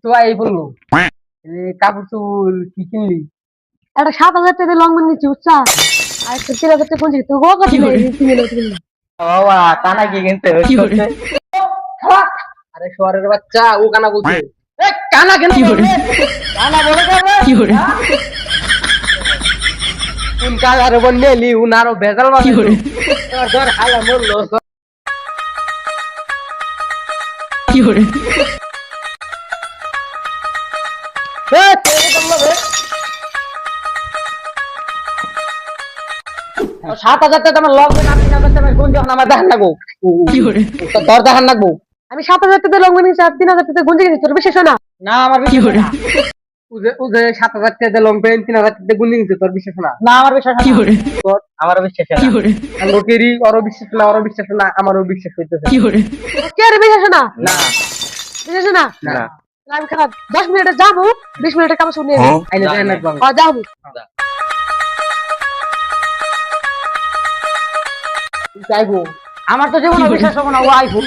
তো এই বললো কাপড় চুল কি কিনলি? একটা 7,000 টাকা লং বেন নিচ্ছি বুঝছা, আর একটা 3,000 টাকা কোন তো গো কথা নেই কিনে কিনলাম। বাবা কানা কি কিনতে হচ্ছে? আরে শহরের বাচ্চা ও কানা বলছে। এ কানা কেন বলবে? কানা বলে কবে? কোন কালার বললে লি উনারও ভেজাল বানাইলো। তোর ধর হালা মরলো। এ তেরে দমলো রে। 7,000 টাকা আমার লগ না 3,000 টাকা কোন যখন আমার দেখান লাগবো। তোর দেখান লাগবো। আমি 7,000 টাকা লং বেন নিচ্ছি আর 3,000 টাকা গুঞ্জি কিনেছি, তোর বিশ্বাস হয় না? না আমার বিশ্বাস না। উজে 7,000 টাকা লং পেন 3,000 টাকা গুনি নিছে তোর বিশ্বাস না? না আমার বিশ্বাস না। তোর আমারও বিশ্বাস না। আর লোকেরই ওরও বিশ্বাস না, ওরও বিশ্বাস না, আমারও বিশ্বাস হইতেছে না। কে রে বিশ্বাস হয় না? না বিশ্বাস হয় না? না তাহলে আমি খারাপ 10 মিনিটে যাবো, 20 মিনিটের কাম শুনিয়ে নেবো। আইনে দেন না বাবা। যাবো। যাইবো আমার তো জীবনে বিশ্বাস হবে না ও আইবো।